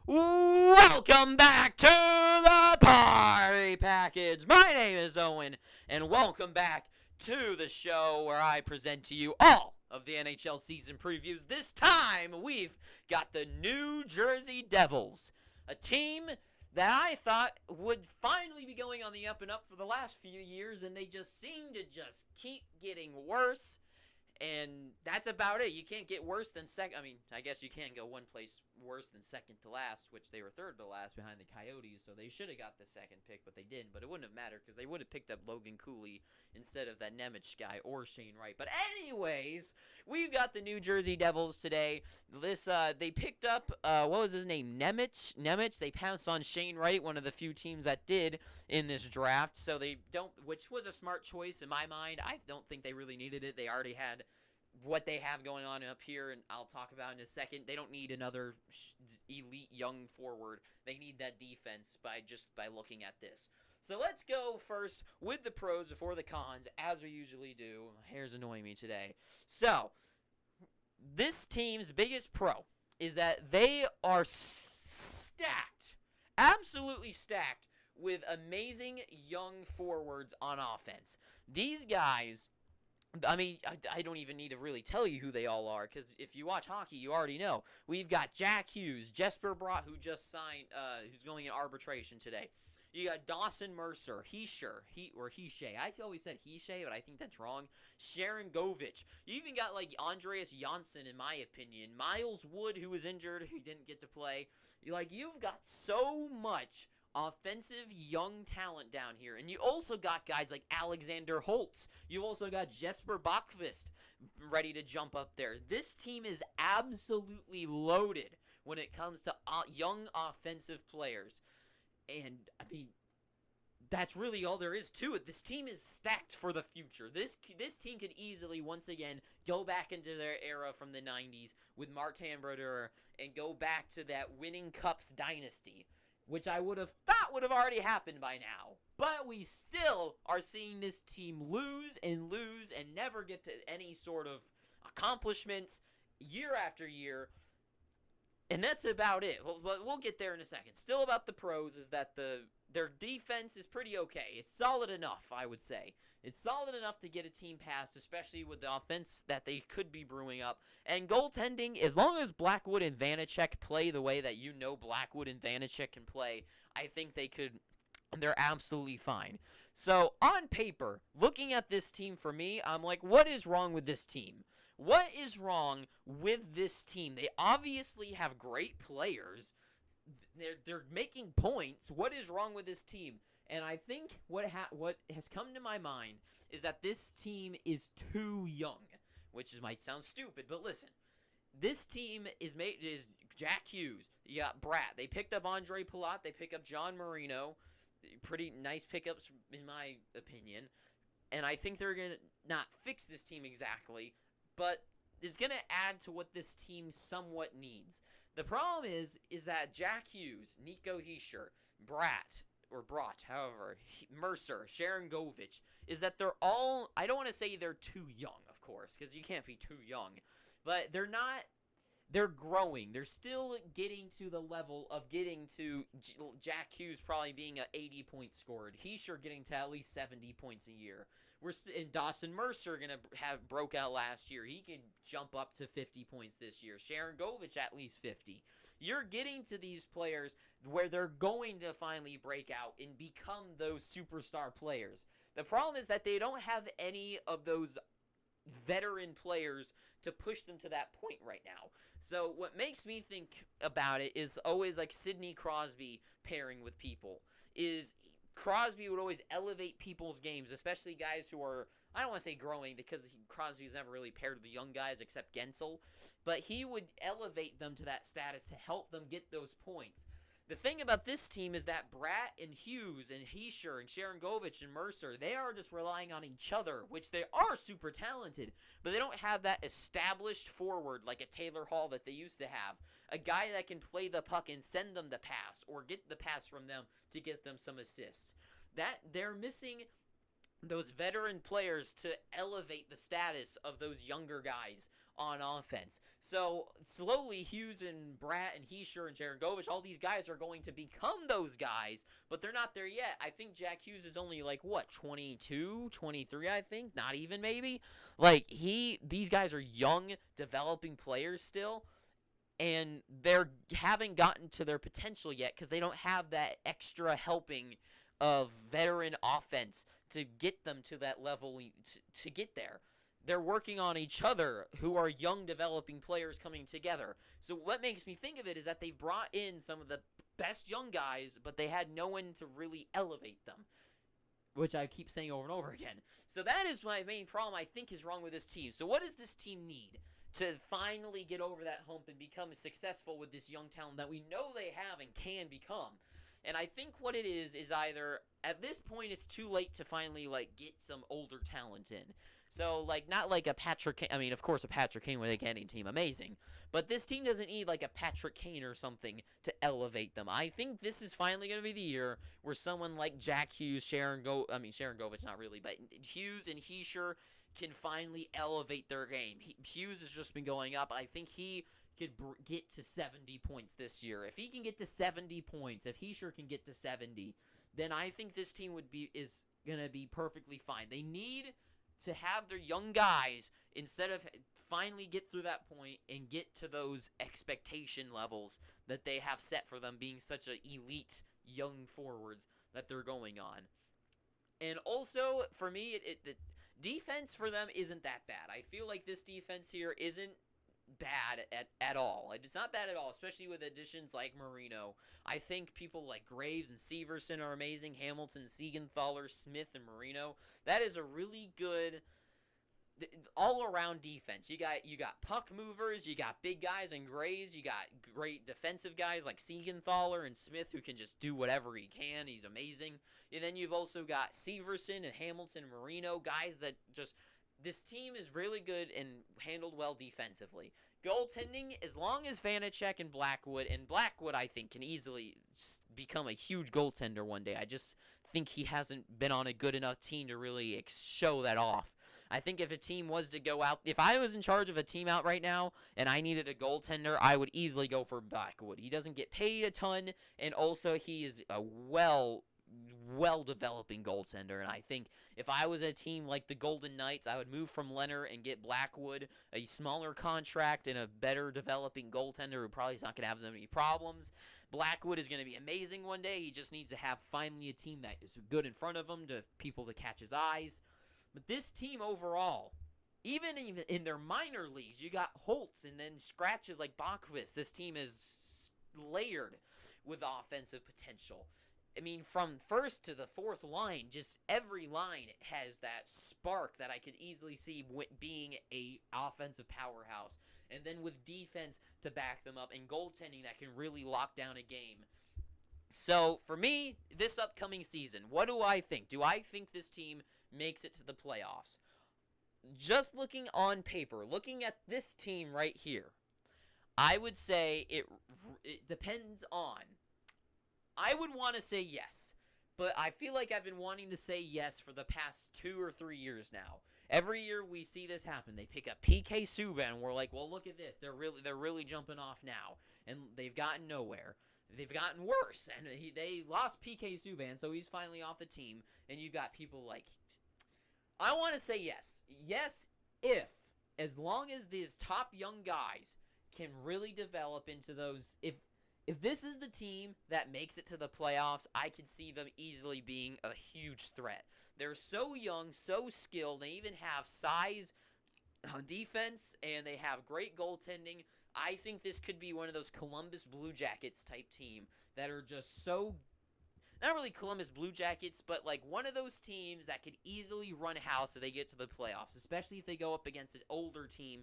Welcome back to the Party Package. My name is Owen, and welcome back to the show where I present to you all of the NHL season previews. This time, we've got the New Jersey Devils, a team that I thought would finally be going on the up and up for the last few years, and they just seem to just keep getting worse. And that's about it. You can't get worse than second. I mean, I guess you can't go one place worse than second to last, which they were third to last behind the Coyotes, so they should have got the second pick, but they didn't. But it wouldn't have mattered because they would have picked up Logan Cooley instead of that Nemec guy or Shane Wright. But anyways, we've got the New Jersey Devils today. They picked up, what was his name, Nemec. They pounced on Shane Wright, one of the few teams that did in this draft. So they don't, which was a smart choice in my mind. I don't think they really needed it. They already had what they have going on up here, and I'll talk about in a second. They don't need another elite young forward. They need that defense by looking at this. So let's go first with the pros before the cons, as we usually do. Hair's annoying me today. So this team's biggest pro is that they are stacked, absolutely stacked, with amazing young forwards on offense. These guys, I mean, I don't even need to really tell you who they all are, because if you watch hockey, you already know. We've got Jack Hughes, Jesper Bratt, who just signed, who's going in arbitration today. You got Dawson Mercer, Hischier, I always said Hischier, but I think that's wrong. Sharon Govich. You even got, like, Andreas Janssen, in my opinion. Miles Wood, who was injured, who didn't get to play. You've got so much offensive young talent down here. And you also got guys like Alexander Holtz. You also got Jesper Bachvist ready to jump up there. This team is absolutely loaded when it comes to young offensive players. And, I mean, that's really all there is to it. This team is stacked for the future. This team could easily, once again, go back into their era from the 90s with Martin Brodeur and go back to that winning Cups dynasty, which I would have thought would have already happened by now. But we still are seeing this team lose and never get to any sort of accomplishments year after year. And that's about it. We'll get there in a second. Still about the pros is that their defense is pretty okay. It's solid enough, I would say. It's solid enough to get a team past, especially with the offense that they could be brewing up. And goaltending, as long as Blackwood and Vanacek play the way that you know Blackwood and Vanacek can play, I think they could. They're absolutely fine. So, on paper, looking at this team for me, I'm like, what is wrong with this team? What is wrong with this team? They obviously have great players. They're making points. What is wrong with this team? And I think what has come to my mind is that this team is too young, which might sound stupid, but listen. This team is Jack Hughes. You got Bratt. They picked up Andre Palat. They pick up John Marino. Pretty nice pickups, in my opinion. And I think they're going to not fix this team exactly, but it's going to add to what this team somewhat needs. The problem is that Jack Hughes, Nico Hischier, Bratt, Mercer, Sharon Govich, is that they're all, I don't want to say they're too young, of course, because you can't be too young, but they're growing. They're still getting to the level of getting to Jack Hughes probably being an 80-point scorer. Hischier getting to at least 70 points a year. And Dawson Mercer going to broke out last year. He can jump up to 50 points this year. Sharon Govich at least 50. You're getting to these players where they're going to finally break out and become those superstar players. The problem is that they don't have any of those veteran players to push them to that point right now. So what makes me think about it is always like Sidney Crosby pairing with people. Is Crosby would always elevate people's games, especially guys who are, I don't want to say growing because Crosby's never really paired with the young guys except Gensel, but he would elevate them to that status to help them get those points. The thing about this team is that Bratt and Hughes and Hischier and Sharon Govich and Mercer, they are just relying on each other, which they are super talented, but they don't have that established forward like a Taylor Hall that they used to have. A guy that can play the puck and send them the pass or get the pass from them to get them some assists. That they're missing those veteran players to elevate the status of those younger guys on offense. So slowly, Hughes and Bratt and Heischer and Sharangovich, all these guys are going to become those guys, but they're not there yet. I think Jack Hughes is only 22, 23, I think, not even maybe. These guys are young, developing players still, and they haven't gotten to their potential yet because they don't have that extra helping of veteran offense to get them to that level to get there. They're working on each other, who are young developing players coming together. So what makes me think of it is that they brought in some of the best young guys, but they had no one to really elevate them, which I keep saying over and over again. So that is my main problem I think is wrong with this team. So what does this team need to finally get over that hump and become successful with this young talent that we know they have and can become? And I think what it is either at this point it's too late to finally get some older talent in. So not like a Patrick Kane. I mean, of course a Patrick Kane with a Canadian team, amazing. But this team doesn't need a Patrick Kane or something to elevate them. I think this is finally going to be the year where someone like Jack Hughes, Sharangovich not really, but Hughes and Heischer can finally elevate their game. Hughes has just been going up. I think he could get to 70 points this year. If he can get to 70 points, if Heischer can get to 70, then I think this team is going to be perfectly fine. They need to have their young guys, instead of finally get through that point and get to those expectation levels that they have set for them, being such an elite young forwards that they're going on. And also, for me, the defense for them isn't that bad. I feel like this defense here isn't bad at all. It's not bad at all, especially with additions like Marino. I think people like Graves and Severson are amazing. Hamilton, Siegenthaler, Smith, and Marino. That is a really good all-around defense. You got puck movers, you got big guys and Graves, you got great defensive guys like Siegenthaler and Smith who can just do whatever he can. He's amazing. And then you've also got Severson and Hamilton and Marino, guys that just... This team is really good and handled well defensively. Goaltending, as long as Vanacek and Blackwood I think can easily become a huge goaltender one day. I just think he hasn't been on a good enough team to really show that off. I think if a team was to go out, if I was in charge of a team out right now and I needed a goaltender, I would easily go for Blackwood. He doesn't get paid a ton, and also he is a well-developing goaltender, and I think if I was a team like the Golden Knights, I would move from Leonard and get Blackwood, a smaller contract and a better developing goaltender who probably is not going to have so many problems. Blackwood is going to be amazing one day. He just needs to have finally a team that is good in front of him, to people to catch his eyes. But this team overall, even in their minor leagues, you got Holtz and then scratches like Bachvis. This team is layered with offensive potential. I mean, from first to the fourth line, just every line has that spark that I could easily see being a offensive powerhouse. And then with defense to back them up and goaltending that can really lock down a game. So, for me, this upcoming season, what do I think? Do I think this team makes it to the playoffs? Just looking on paper, looking at this team right here, I would say it depends on... I would want to say yes, but I feel like I've been wanting to say yes for the past 2 or 3 years now. Every year we see this happen. They pick up PK Subban, and we're like, well, look at this. They're really jumping off now, and they've gotten nowhere. They've gotten worse, and they lost PK Subban, so he's finally off the team, and you've got people like... I want to say yes. Yes, as long as these top young guys can really develop into those... If this is the team that makes it to the playoffs, I could see them easily being a huge threat. They're so young, so skilled. They even have size on defense, and they have great goaltending. I think this could be one of those Columbus Blue Jackets type team that are just so... Not really Columbus Blue Jackets, but like one of those teams that could easily run house if they get to the playoffs, especially if they go up against an older team.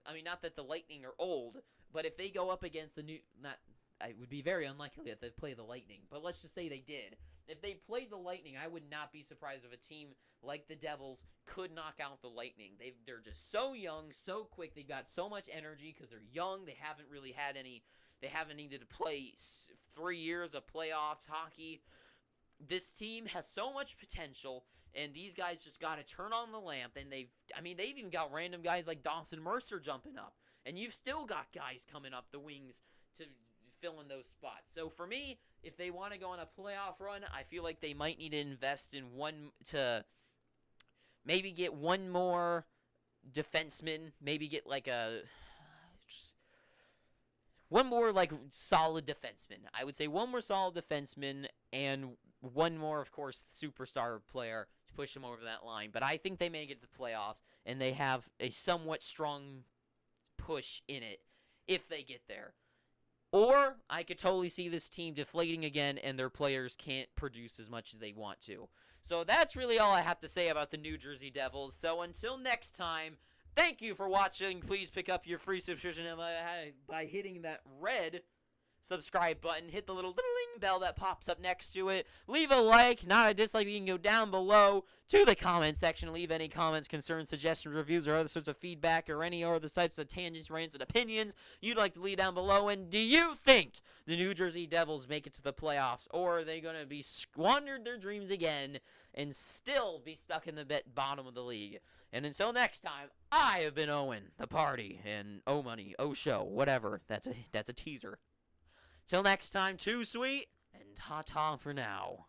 I mean, not that the Lightning are old, but if they go up against a new... It would be very unlikely that they'd play the Lightning, but let's just say they did. If they played the Lightning, I would not be surprised if a team like the Devils could knock out the Lightning. They're just so young, so quick. They've got so much energy because they're young. They haven't really had any... They haven't needed to play 3 years of playoffs hockey. This team has so much potential, And these guys just got to turn on the lamp. And they've even got random guys like Dawson Mercer jumping up. And you've still got guys coming up the wings to fill in those spots. So for me, if they want to go on a playoff run, I feel like they might need to invest in maybe get one more defenseman, maybe get like one more like solid defenseman. I would say one more solid defenseman and one more, of course, superstar player to push them over that line. But I think they may get to the playoffs, and they have a somewhat strong push in it if they get there. Or I could totally see this team deflating again, and their players can't produce as much as they want to. So that's really all I have to say about the New Jersey Devils. So until next time, thank you for watching. Please pick up your free subscription by hitting that red subscribe button. Hit the little ding bell that pops up next to it. Leave a like, not a dislike. You can go down below to the comment section. Leave any comments, concerns, suggestions, reviews, or other sorts of feedback, or any other types of tangents, rants, and opinions you'd like to leave down below. And do you think the New Jersey Devils make it to the playoffs, or are they going to be squandered their dreams again and still be stuck in the bottom of the league? And until next time, I have been Owen, the party, and O Money, O Show, whatever. That's a teaser. Till next time, too sweet, and ta-ta for now.